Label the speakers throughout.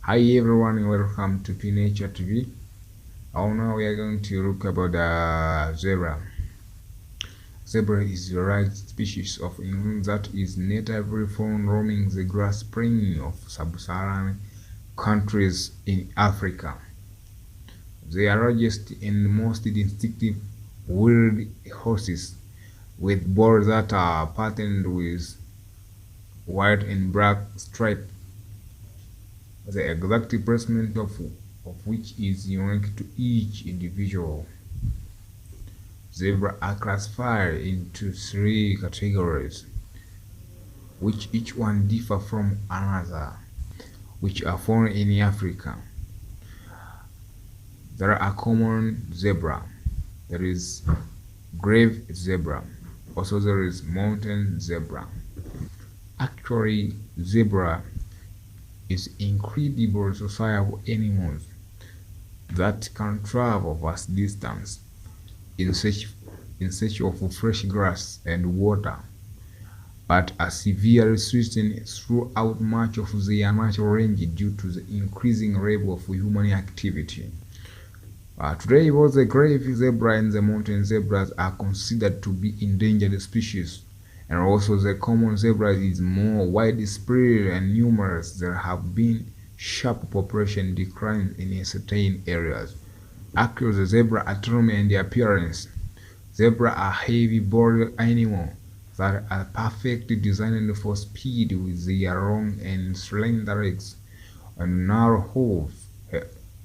Speaker 1: Hi everyone, welcome to P Nature TV. Now we are going to look about the zebra. Zebra is a rare species of animal that is natively found roaming the grass plains of sub-Saharan countries in Africa. They are largest and most distinctive wild horses with bodies that are patterned with white and black stripes. The exact placement of which is unique to each individual. Zebra are classified into three categories, which each one differ from another, which are found in Africa. There are common zebra, there is grave zebra, also there is mountain zebra. Actually, zebra is incredible sociable animals that can travel vast distance in search of fresh grass and water, but are severely threatened throughout much of their natural range due to the increasing level of human activity. Today, both the grave zebra and the mountain zebras are considered to be endangered species, and also the common zebra is more widespread and numerous. There have been sharp population declines in certain areas. Actually, the zebra anatomy and appearance. Zebra are heavy-bodied animals that are perfectly designed for speed with their long and slender legs and narrow hooves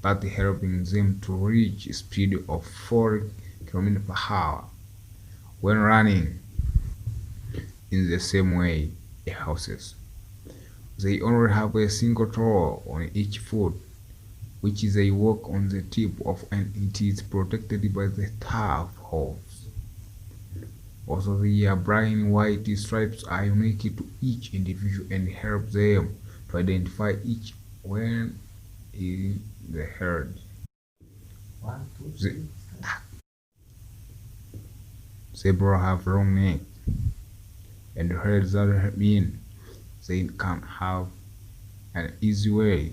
Speaker 1: that helping them to reach a speed of 4 km/h when running. In the same way, horses. They only have a single toe on each foot, which they walk on the tip of, and it is protected by the tough hooves. Also, the black-white stripes are unique to each individual and help them to identify each when in the herd. Zebra have long necks and heads that mean they can have an easy way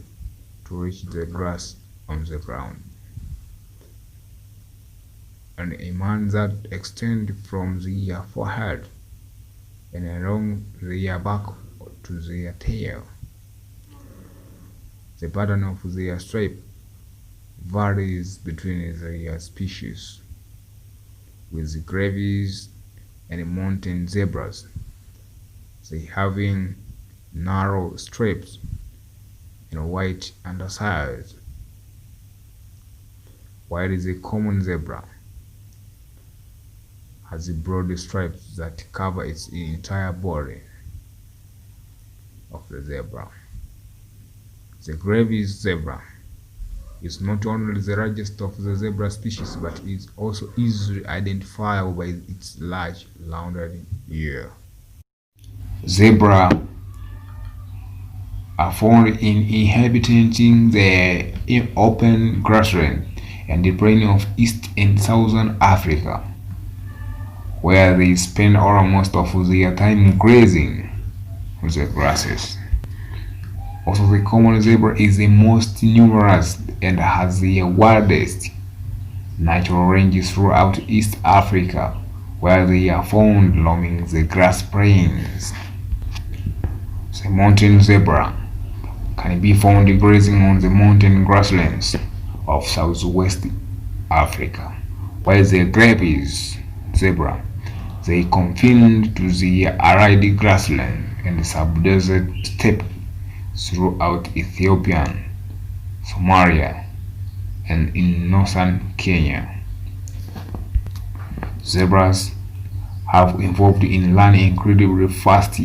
Speaker 1: to reach the grass on the ground, and a man that extends from their forehead and along their back to their tail. The pattern of their stripe varies between their species, with the graves and mountain zebras they having narrow stripes and white underside, while the common zebra has broad stripes that cover its entire body of the zebra. The grave zebra is not only the largest of the zebra species, but is also easily identifiable by its large, rounded ear. Zebra are found in inhabiting the open grassland and the plain of East and Southern Africa, where they spend almost of their time grazing on the grasses. Also, the common zebra is the most numerous and has the wildest natural ranges throughout East Africa, where they are found roaming the grass plains. The mountain zebra can be found grazing on the mountain grasslands of southwest Africa, while the grave zebra they confined to the arid grassland and sub-desert steppe throughout Ethiopia, Somalia, and in northern Kenya. Zebras have evolved in learning incredibly fast,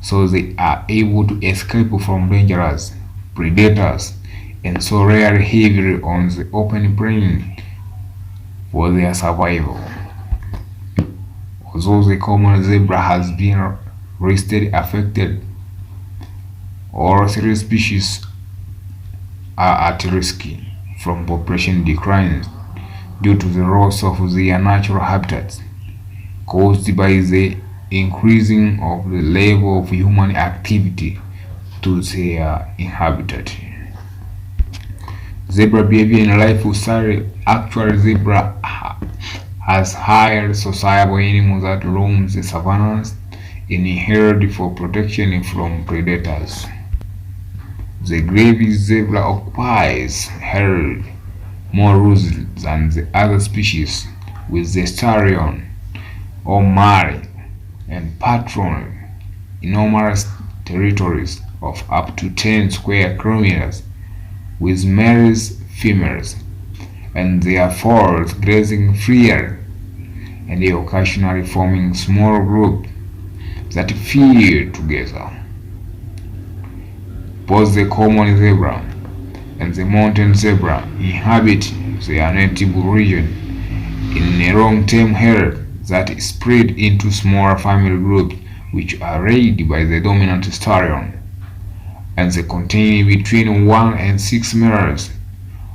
Speaker 1: so they are able to escape from dangerous predators and so rely heavily on the open plain for their survival. Although the common zebra has been listed affected, all three species are at risk from population declines due to the loss of their natural habitats caused by the increasing of the level of human activity to their inhabitant. Zebra behavior in lifestyle. Actually, zebra has hired sociable animals that roam the savannas in a herd for protection from predators. The gravy zebra occupies herd more roots than the other species, with the stallion or mare and patron enormous territories of up to 10 square kilometers, with males, females, and their foals grazing freely, and they occasionally forming small groups that feed together. Both the common zebra and the mountain zebra inhabit their native region in a long-term herd that is spread into smaller family groups which are raised by the dominant stallion, and they contain between 1 and 6 males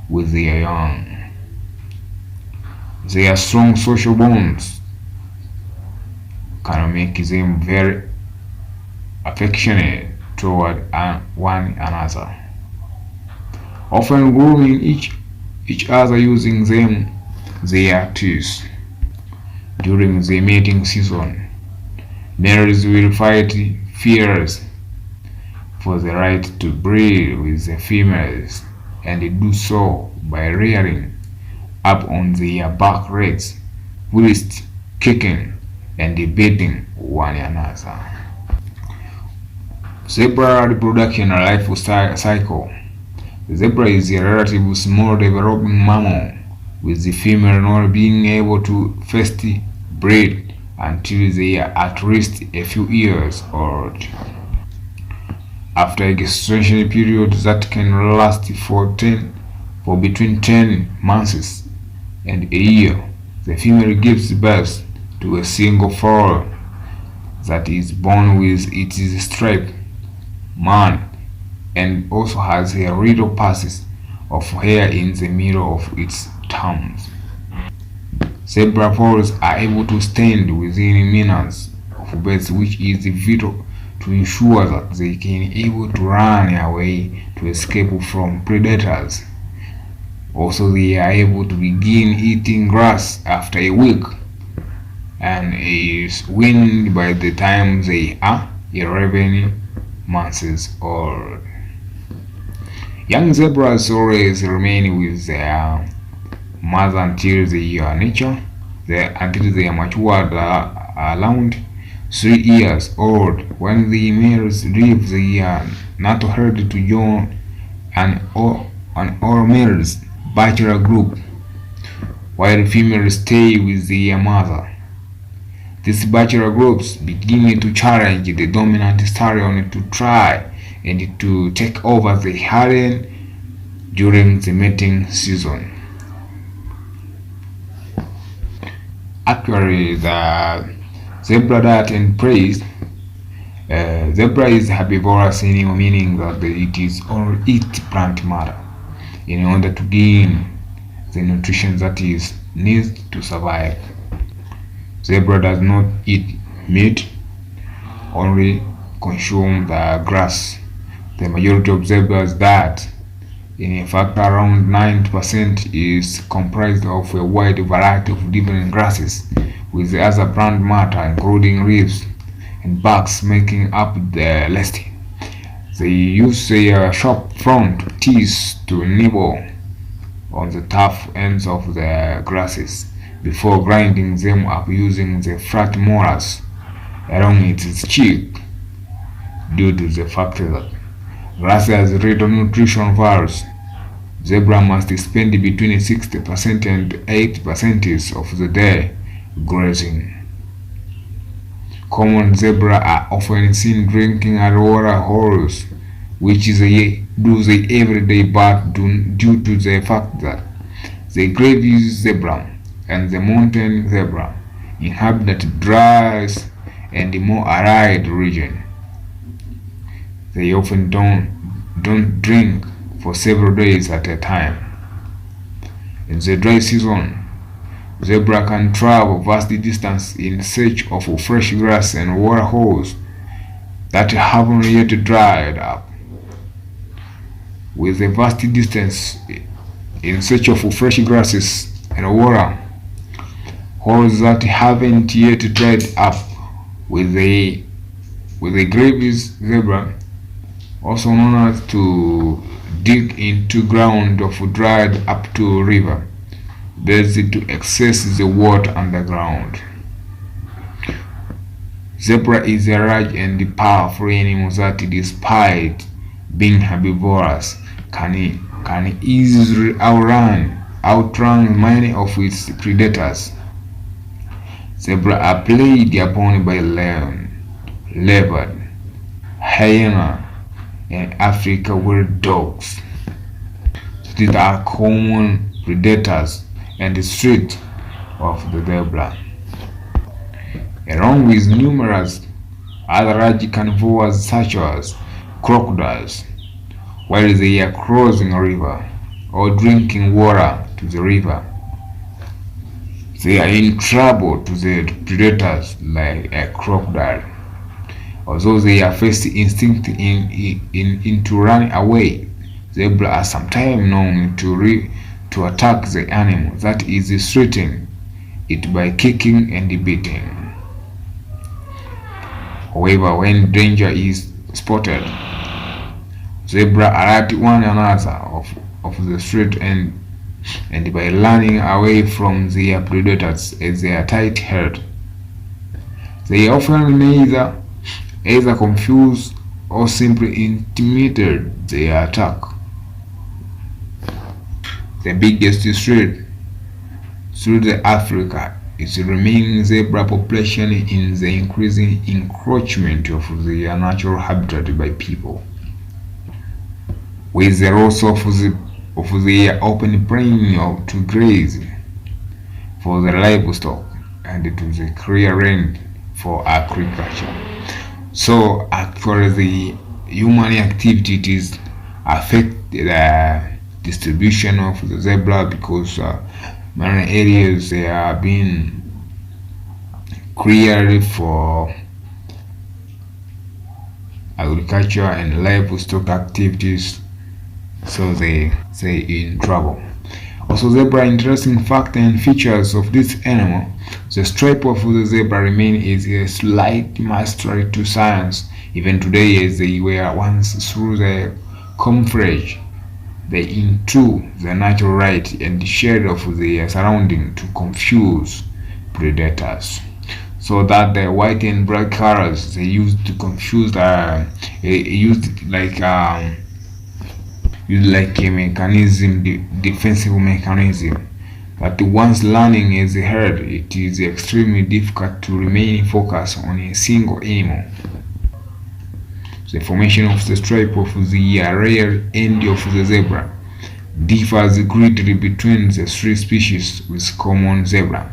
Speaker 1: with their young. Their strong social bonds can make them very affectionate toward one another, often grooming each other using their teeth. During the mating season, males will fight fierce for the right to breed with the females, and do so by rearing up on their back legs, whilst kicking and beating one another. Zebra reproduction and life cycle. The zebra is a relatively small developing mammal, with the female not being able to first breed until they are at least a few years old. After a gestation period that can last for between 10 months and a year, the female gives birth to a single foal that is born with its striped man and also has a little patches of hair in the middle of its thumbs. Zebra foals are able to stand within minutes of birth, which is vital to ensure that they can able to run away to escape from predators. Also, they are able to begin eating grass after a week and is weaned by the time they are 11 months old. Young zebras always remain with their mother until they are until they are matured around 3 years old, when the males leave the natal herd to join an all males bachelor group, while females stay with their mother. These bachelor groups begin to challenge the dominant stallion to try and to take over the herd during the mating season. Actually, the zebra diet and prey. Zebra is herbivorous animal, meaning that it is only eat plant matter in order to gain the nutrition that is needed to survive. Zebra does not eat meat, only consume the grass. The majority of zebra's diet, in fact around 90%, is comprised of a wide variety of different grasses, with the other plant matter including leaves and barks making up the rest. They use their sharp front teeth to nibble on the tough ends of the grasses before grinding them up using the flat molars along its cheek. Due to the fact that grass has little nutrition values, zebra must spend between 60% and 80% of the day grazing. Common zebra are often seen drinking at water holes, which they do the everyday, but due to the fact that the gravy zebra and the mountain zebra inhabit dry and more arid region, they often don't drink for several days at a time. In the dry season, zebra can travel vast distances in search of fresh grass and water holes that haven't yet dried up. With a vast distance in search of fresh grasses and water, holes that haven't yet dried up. With a Graves zebra, also known as to dig into ground of dried up to river beds to access the water underground. Zebra is a large and powerful animal that, despite being herbivorous, can easily outrun many of its predators. Zebra are preyed upon by lion, leopard, hyena, and Africa wild dogs. These are common predators and threats of the zebra, along with numerous other large carnivores such as crocodiles. While they are crossing a river or drinking water to the river, they are in trouble to the predators like a crocodile. Although they are first instinct to run away, zebra are sometimes known to attack the animal that is threatening it by kicking and beating. However, when danger is spotted, zebra alert one another of the threat and by running away from their predators as they are tight-held. They often either confuse or simply intimidate their attack. The biggest threat through the Africa is the remaining zebra population in the increasing encroachment of their natural habitat by people, with the loss of their open plain to graze for the livestock and to the clear land for agriculture. So actually the human activities affect the distribution of the zebra, because many areas they are being cleared for agriculture and livestock activities, so they in trouble. Also, zebra interesting fact and features of this animal: the stripe of the zebra remain is a slight mystery to science even today, as they were once through the camouflage they into the natural light and shade of the surrounding to confuse predators. So that the white and black colors they used to confuse used like a mechanism, defensive mechanism. But once learning is heard, it is extremely difficult to remain focused on a single animal. The formation of the stripe of the rear end of the zebra differs greatly between the three species, with common zebra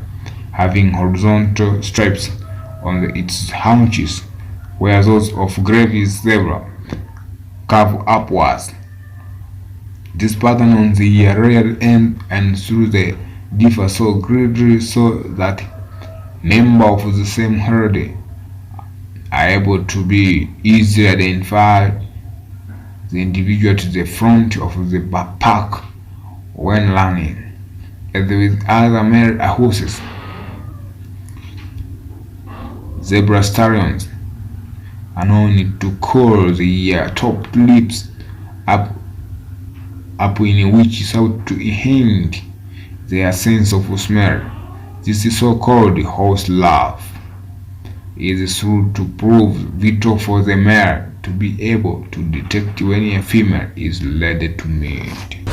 Speaker 1: having horizontal stripes on its haunches, whereas those of Graves zebra curve upwards. This pattern on the rear end and through the differ so greatly so that members of the same herd are able to be easily identified the individual to the front of the pack when running, as with other male horses. Zebra stallions are known to curl the top lips up in which sought to enhance their sense of smell. This is so-called horse laugh. It is thought to prove vital for the male to be able to detect when a female is ready to mate.